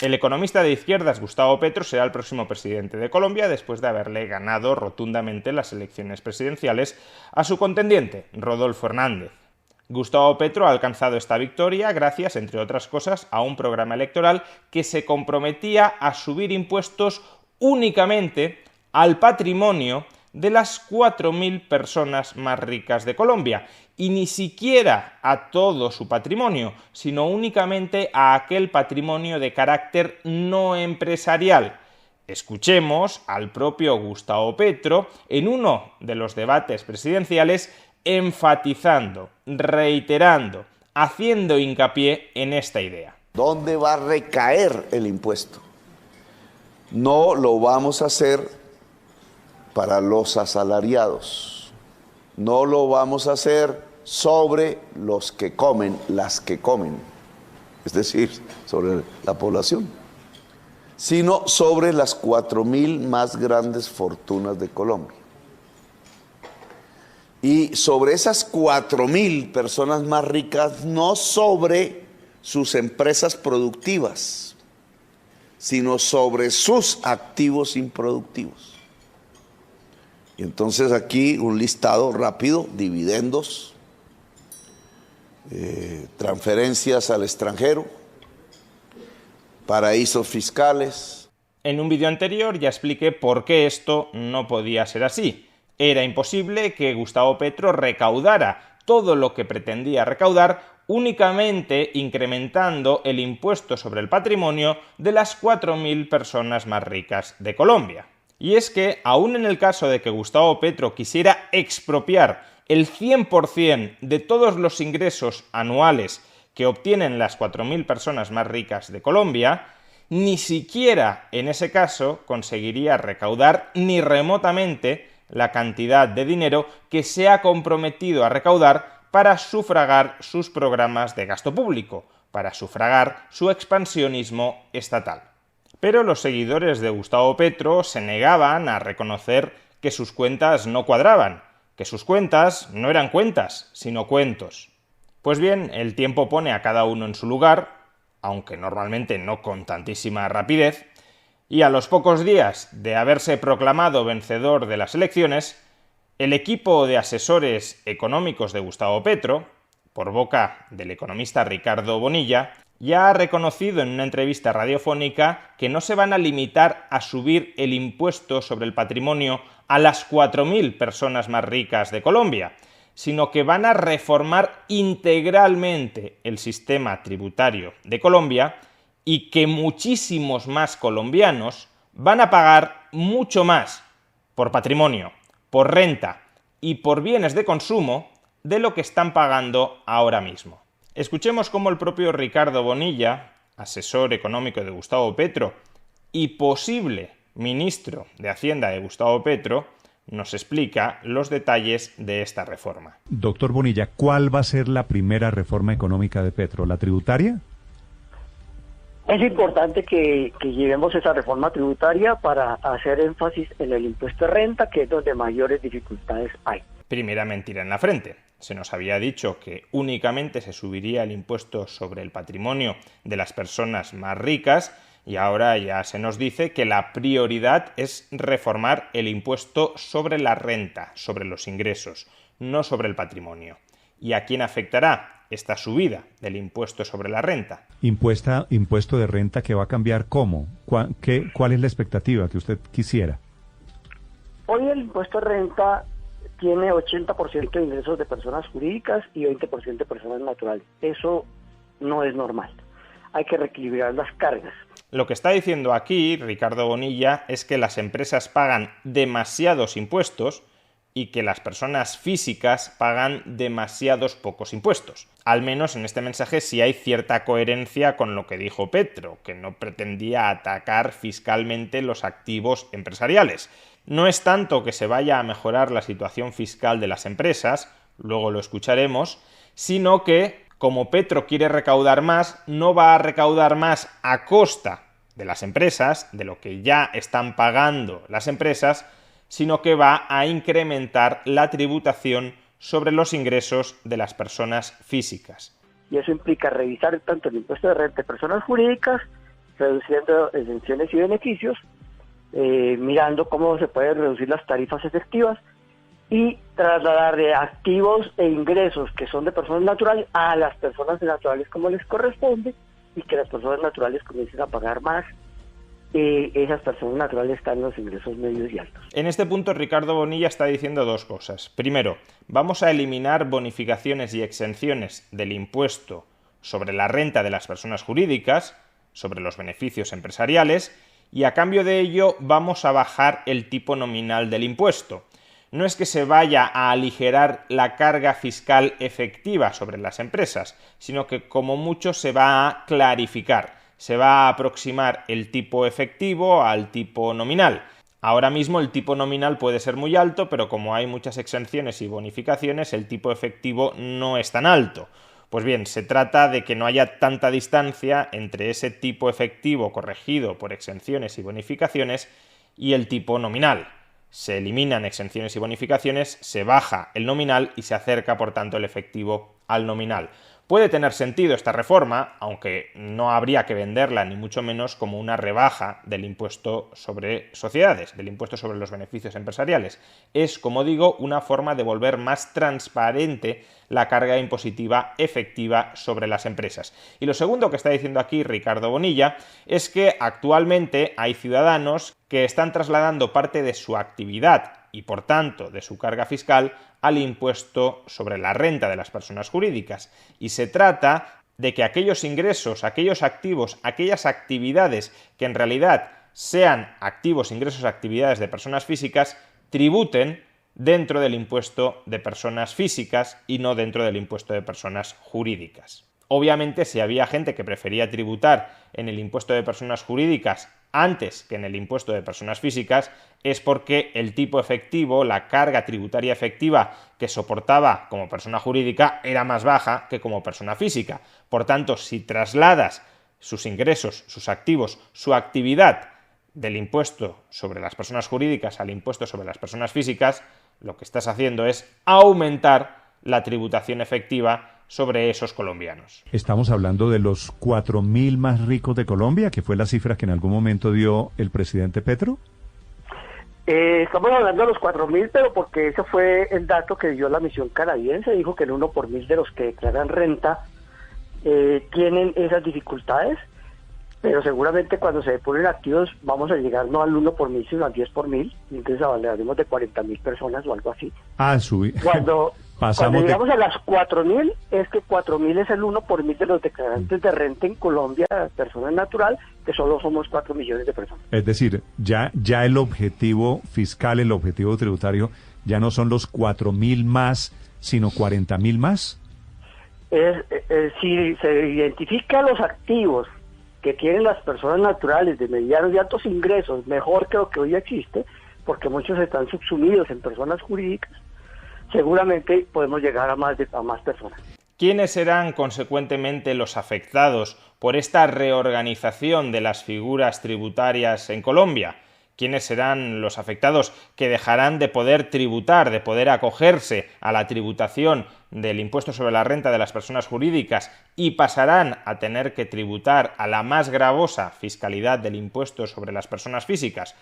El economista de izquierdas Gustavo Petro será el próximo presidente de Colombia después de haberle ganado rotundamente las elecciones presidenciales a su contendiente, Rodolfo Hernández. Gustavo Petro ha alcanzado esta victoria gracias, entre otras cosas, a un programa electoral que se comprometía a subir impuestos únicamente al patrimonio de las 4.000 personas más ricas de Colombia, y ni siquiera a todo su patrimonio, sino únicamente a aquel patrimonio de carácter no empresarial. Escuchemos al propio Gustavo Petro en uno de los debates presidenciales enfatizando, reiterando, haciendo hincapié en esta idea. ¿Dónde va a recaer el impuesto? No lo vamos a hacer para los asalariados. No lo vamos a hacer sobre los que comen, las que comen, es decir, sobre la población, sino sobre las 4.000 más grandes fortunas de Colombia. Y sobre esas 4.000 personas más ricas, no sobre sus empresas productivas, sino sobre sus activos improductivos. Y entonces aquí un listado rápido: dividendos, transferencias al extranjero, paraísos fiscales. En un vídeo anterior ya expliqué por qué esto no podía ser así. Era imposible que Gustavo Petro recaudara todo lo que pretendía recaudar únicamente incrementando el impuesto sobre el patrimonio de las 4.000 personas más ricas de Colombia. Y es que, aun en el caso de que Gustavo Petro quisiera expropiar el 100% de todos los ingresos anuales que obtienen las 4.000 personas más ricas de Colombia, ni siquiera en ese caso conseguiría recaudar ni remotamente la cantidad de dinero que se ha comprometido a recaudar para sufragar sus programas de gasto público, para sufragar su expansionismo estatal. Pero los seguidores de Gustavo Petro se negaban a reconocer que sus cuentas no cuadraban, que sus cuentas no eran cuentas, sino cuentos. Pues bien, el tiempo pone a cada uno en su lugar, aunque normalmente no con tantísima rapidez, y a los pocos días de haberse proclamado vencedor de las elecciones, el equipo de asesores económicos de Gustavo Petro, por boca del economista Ricardo Bonilla, ya ha reconocido en una entrevista radiofónica que no se van a limitar a subir el impuesto sobre el patrimonio a las 4.000 personas más ricas de Colombia, sino que van a reformar integralmente el sistema tributario de Colombia y que muchísimos más colombianos van a pagar mucho más por patrimonio, por renta y por bienes de consumo de lo que están pagando ahora mismo. Escuchemos cómo el propio Ricardo Bonilla, asesor económico de Gustavo Petro y posible ministro de Hacienda de Gustavo Petro, nos explica los detalles de esta reforma. Doctor Bonilla, ¿cuál va a ser la primera reforma económica de Petro? ¿La tributaria? Es importante que llevemos esa reforma tributaria para hacer énfasis en el impuesto de renta, que es donde mayores dificultades hay. Primera mentira en la frente. Se nos había dicho que únicamente se subiría el impuesto sobre el patrimonio de las personas más ricas y ahora ya se nos dice que la prioridad es reformar el impuesto sobre la renta, sobre los ingresos, no sobre el patrimonio. ¿Y a quién afectará esta subida del impuesto sobre la renta? Impuesto de renta que va a cambiar ¿cómo? ¿Cuál es la expectativa que usted quisiera? Hoy el impuesto de renta tiene 80% de ingresos de personas jurídicas y 20% de personas naturales. Eso no es normal. Hay que reequilibrar las cargas. Lo que está diciendo aquí Ricardo Bonilla es que las empresas pagan demasiados impuestos y que las personas físicas pagan demasiados pocos impuestos. Al menos en este mensaje sí hay cierta coherencia con lo que dijo Petro, que no pretendía atacar fiscalmente los activos empresariales. No es tanto que se vaya a mejorar la situación fiscal de las empresas, luego lo escucharemos, sino que, como Petro quiere recaudar más, no va a recaudar más a costa de las empresas, de lo que ya están pagando las empresas, sino que va a incrementar la tributación sobre los ingresos de las personas físicas. Y eso implica revisar tanto el impuesto de renta de personas jurídicas, reduciendo exenciones y beneficios, mirando cómo se pueden reducir las tarifas efectivas y trasladar de activos e ingresos que son de personas naturales a las personas naturales como les corresponde, y que las personas naturales comiencen a pagar más. Esas personas naturales están en los ingresos medios y altos. En este punto Ricardo Bonilla está diciendo dos cosas. Primero, vamos a eliminar bonificaciones y exenciones del impuesto sobre la renta de las personas jurídicas, sobre los beneficios empresariales, y a cambio de ello vamos a bajar el tipo nominal del impuesto. No es que se vaya a aligerar la carga fiscal efectiva sobre las empresas, sino que como mucho se va a clarificar, se va a aproximar el tipo efectivo al tipo nominal. Ahora mismo el tipo nominal puede ser muy alto, pero como hay muchas exenciones y bonificaciones, el tipo efectivo no es tan alto. Pues bien, se trata de que no haya tanta distancia entre ese tipo efectivo corregido por exenciones y bonificaciones y el tipo nominal. Se eliminan exenciones y bonificaciones, se baja el nominal y se acerca, por tanto, el efectivo al nominal. Puede tener sentido esta reforma, aunque no habría que venderla ni mucho menos como una rebaja del impuesto sobre sociedades, del impuesto sobre los beneficios empresariales. Es, como digo, una forma de volver más transparente la carga impositiva efectiva sobre las empresas. Y lo segundo que está diciendo aquí Ricardo Bonilla es que actualmente hay ciudadanos que están trasladando parte de su actividad y, por tanto, de su carga fiscal al impuesto sobre la renta de las personas jurídicas. Y se trata de que aquellos ingresos, aquellos activos, aquellas actividades que en realidad sean activos, ingresos, actividades de personas físicas, tributen dentro del impuesto de personas físicas y no dentro del impuesto de personas jurídicas. Obviamente, si había gente que prefería tributar en el impuesto de personas jurídicas antes que en el impuesto de personas físicas, es porque el tipo efectivo, la carga tributaria efectiva que soportaba como persona jurídica era más baja que como persona física. Por tanto, si trasladas sus ingresos, sus activos, su actividad del impuesto sobre las personas jurídicas al impuesto sobre las personas físicas, lo que estás haciendo es aumentar la tributación efectiva sobre esos colombianos. Estamos hablando de los 4.000 más ricos de Colombia, que fue la cifra que en algún momento dio el presidente Petro. Estamos hablando de los 4.000, pero porque ese fue el dato que dio la misión canadiense. Dijo que el 1 por 1.000 de los que declaran renta tienen esas dificultades, pero seguramente cuando se depuren activos vamos a llegar no al 1 por 1.000, sino al 10 por 1.000, entonces hablaremos de 40.000 personas o algo así. Subí. Cuando llegamos a las 4.000, es que 4.000 es el 1 por 1.000 de los declarantes de renta en Colombia, personas natural, que solo somos 4 millones de personas. Es decir, ya el objetivo fiscal, el objetivo tributario, ya no son los 4.000 más, sino 40.000 más. Si se identifican los activos que tienen las personas naturales de medianos y altos ingresos, mejor que lo que hoy existe, porque muchos están subsumidos en personas jurídicas, seguramente podemos llegar a más personas. ¿Quiénes serán consecuentemente los afectados por esta reorganización de las figuras tributarias en Colombia? ¿Quiénes serán los afectados que dejarán de poder tributar, de poder acogerse a la tributación del impuesto sobre la renta de las personas jurídicas y pasarán a tener que tributar a la más gravosa fiscalidad del impuesto sobre las personas físicas?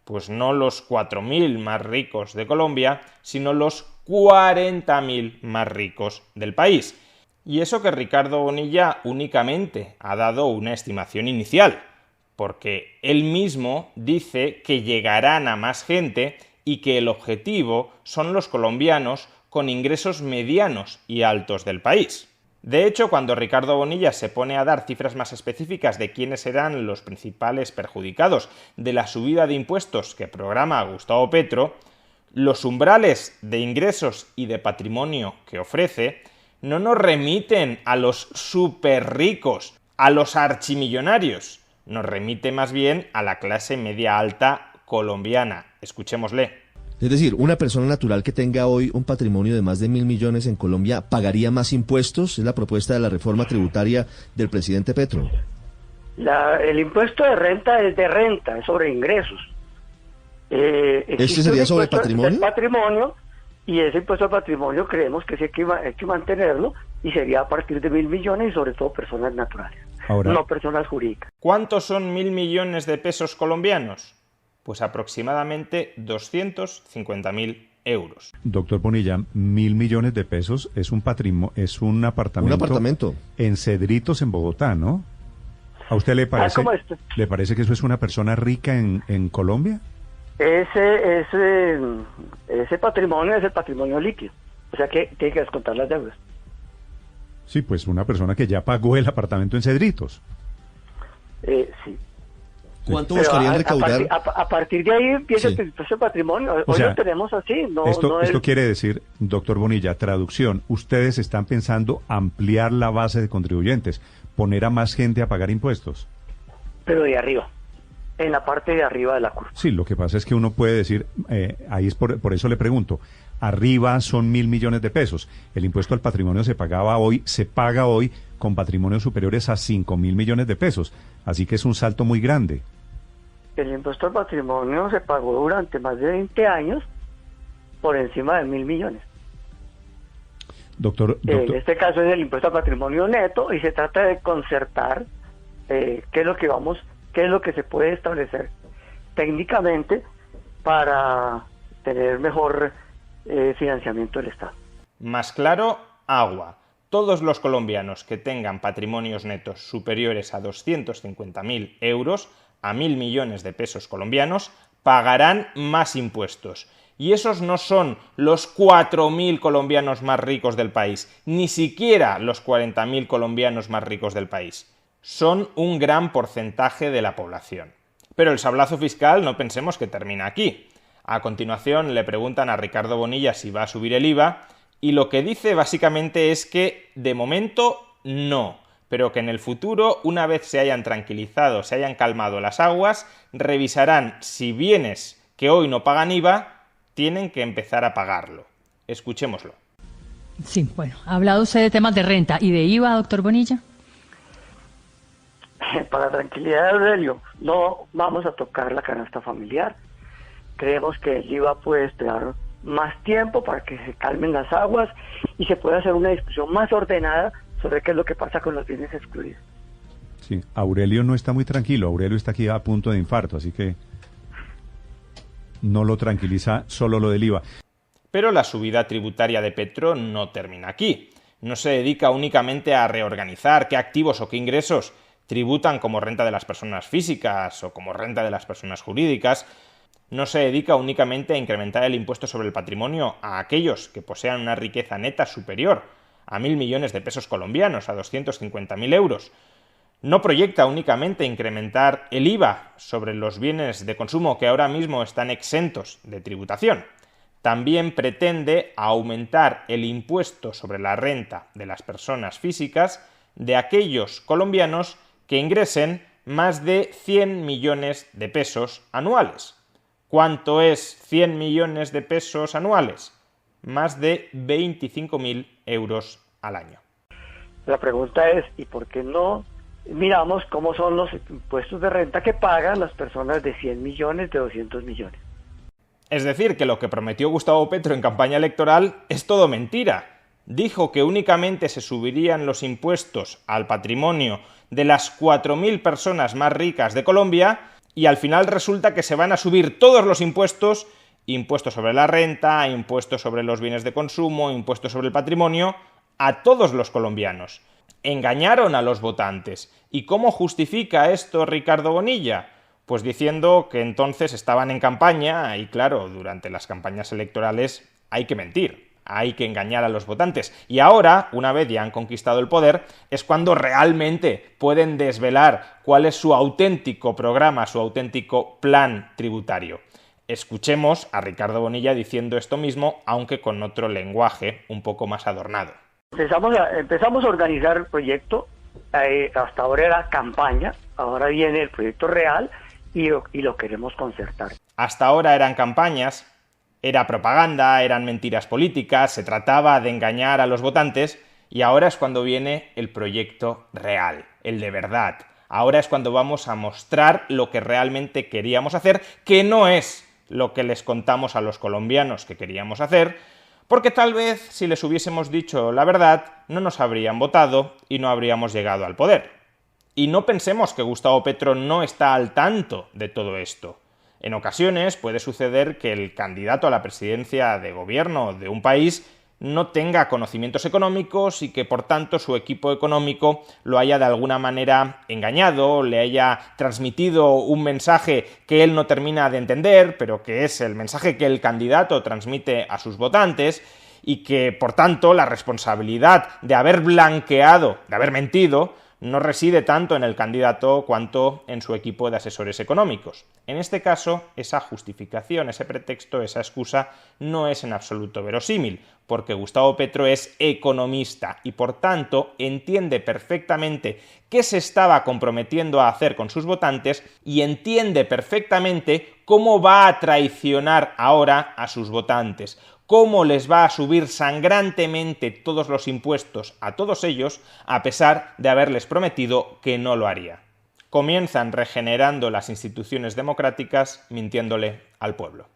Pues no los 4.000 más ricos de Colombia, sino los 40.000 más ricos del país. Y eso que Ricardo Bonilla únicamente ha dado una estimación inicial, porque él mismo dice que llegarán a más gente y que el objetivo son los colombianos con ingresos medianos y altos del país. De hecho, cuando Ricardo Bonilla se pone a dar cifras más específicas de quiénes serán los principales perjudicados de la subida de impuestos que programa Gustavo Petro, los umbrales de ingresos y de patrimonio que ofrece no nos remiten a los súper ricos, a los archimillonarios, nos remite más bien a la clase media alta colombiana. Escuchémosle. Es decir, una persona natural que tenga hoy un patrimonio de más de 1.000 millones en Colombia, ¿pagaría más impuestos? Es la propuesta de la reforma tributaria del presidente Petro. El impuesto de renta es de renta, es sobre ingresos. ¿Este sería sobre patrimonio? Patrimonio, y ese impuesto de patrimonio creemos que sí hay que mantenerlo, y sería a partir de 1.000 millones y sobre todo personas naturales. Ahora, no personas jurídicas. ¿Cuántos son 1.000 millones de pesos colombianos? Pues aproximadamente 250.000 euros. doctor Bonilla, 1.000 millones de pesos es un patrimonio, es un apartamento en Cedritos, en Bogotá, ¿no? ¿A usted le parece, ¿Cómo es? le parece que eso es una persona rica en Colombia? Ese patrimonio es el patrimonio líquido, o sea que tiene que descontar las deudas. Sí, pues una persona que ya pagó el apartamento en Cedritos. Sí. ¿Cuánto Pero buscarían recaudar? a partir de ahí empieza Sí. el impuesto de patrimonio. Hoy O sea, lo tenemos así. Esto quiere decir, doctor Bonilla, traducción, ustedes están pensando ampliar la base de contribuyentes, poner a más gente a pagar impuestos. Pero de arriba, en la parte de arriba de la curva. Sí, lo que pasa es que uno puede decir, ahí es por eso le pregunto, arriba son 1.000 millones de pesos. El impuesto al patrimonio se paga hoy con patrimonios superiores a 5.000 millones de pesos. Así que es un salto muy grande. El impuesto al patrimonio se pagó durante más de 20 años por encima de 1.000 millones. Doctor, En este caso es el impuesto al patrimonio neto y se trata de concertar qué es lo que se puede establecer técnicamente para tener mejor financiamiento del Estado. Más claro, agua. Todos los colombianos que tengan patrimonios netos superiores a 250.000 euros, a 1.000 millones de pesos colombianos, pagarán más impuestos. Y esos no son los 4.000 colombianos más ricos del país, ni siquiera los 40.000 colombianos más ricos del país. Son un gran porcentaje de la población. Pero el sablazo fiscal no pensemos que termina aquí. A continuación le preguntan a Ricardo Bonilla si va a subir el IVA, y lo que dice básicamente es que de momento no, pero que en el futuro, una vez se hayan tranquilizado, se hayan calmado las aguas, revisarán si bienes que hoy no pagan IVA tienen que empezar a pagarlo. Escuchémoslo. Sí, bueno, ha hablado usted de temas de renta y de IVA, doctor Bonilla. Para tranquilidad de Aurelio, no vamos a tocar la canasta familiar. Creemos que el IVA puede esperar más tiempo para que se calmen las aguas y se pueda hacer una discusión más ordenada sobre qué es lo que pasa con los bienes excluidos. sí, Aurelio no está muy tranquilo, Aurelio está aquí a punto de infarto, así que no lo tranquiliza solo lo del IVA. Pero la subida tributaria de Petro no termina aquí. No se dedica únicamente a reorganizar qué activos o qué ingresos tributan como renta de las personas físicas o como renta de las personas jurídicas. No se dedica únicamente a incrementar el impuesto sobre el patrimonio a aquellos que posean una riqueza neta superior a 1.000 millones de pesos colombianos, a 250.000 euros. No proyecta únicamente incrementar el IVA sobre los bienes de consumo que ahora mismo están exentos de tributación. También pretende aumentar el impuesto sobre la renta de las personas físicas de aquellos colombianos que ingresen más de 100 millones de pesos anuales. ¿Cuánto es 100 millones de pesos anuales? Más de 25.000 euros al año. La pregunta es, ¿y por qué no miramos cómo son los impuestos de renta que pagan las personas de 100 millones, de 200 millones? Es decir, que lo que prometió Gustavo Petro en campaña electoral es todo mentira. Dijo que únicamente se subirían los impuestos al patrimonio de las 4.000 personas más ricas de Colombia y al final resulta que se van a subir todos los impuestos, impuestos sobre la renta, impuestos sobre los bienes de consumo, impuestos sobre el patrimonio, a todos los colombianos. Engañaron a los votantes. ¿Y cómo justifica esto Ricardo Bonilla? Pues diciendo que entonces estaban en campaña y claro, durante las campañas electorales hay que mentir. Hay que engañar a los votantes. Y ahora, una vez ya han conquistado el poder, es cuando realmente pueden desvelar cuál es su auténtico programa, su auténtico plan tributario. Escuchemos a Ricardo Bonilla diciendo esto mismo, aunque con otro lenguaje un poco más adornado. Empezamos a organizar el proyecto, hasta ahora era campaña, ahora viene el proyecto real y lo queremos concertar. Hasta ahora eran campañas, era propaganda, eran mentiras políticas, se trataba de engañar a los votantes y ahora es cuando viene el proyecto real, el de verdad. Ahora es cuando vamos a mostrar lo que realmente queríamos hacer, que no es lo que les contamos a los colombianos que queríamos hacer, porque tal vez si les hubiésemos dicho la verdad no nos habrían votado y no habríamos llegado al poder. Y no pensemos que Gustavo Petro no está al tanto de todo esto. En ocasiones puede suceder que el candidato a la presidencia de gobierno de un país no tenga conocimientos económicos y que por tanto su equipo económico lo haya de alguna manera engañado, le haya transmitido un mensaje que él no termina de entender, pero que es el mensaje que el candidato transmite a sus votantes, y que por tanto la responsabilidad de haber blanqueado, de haber mentido, no reside tanto en el candidato cuanto en su equipo de asesores económicos. En este caso, esa justificación, ese pretexto, esa excusa no es en absoluto verosímil, porque Gustavo Petro es economista y por tanto entiende perfectamente qué se estaba comprometiendo a hacer con sus votantes y entiende perfectamente cómo va a traicionar ahora a sus votantes, cómo les va a subir sangrantemente todos los impuestos a todos ellos, a pesar de haberles prometido que no lo haría. Comienzan regenerando las instituciones democráticas mintiéndole al pueblo.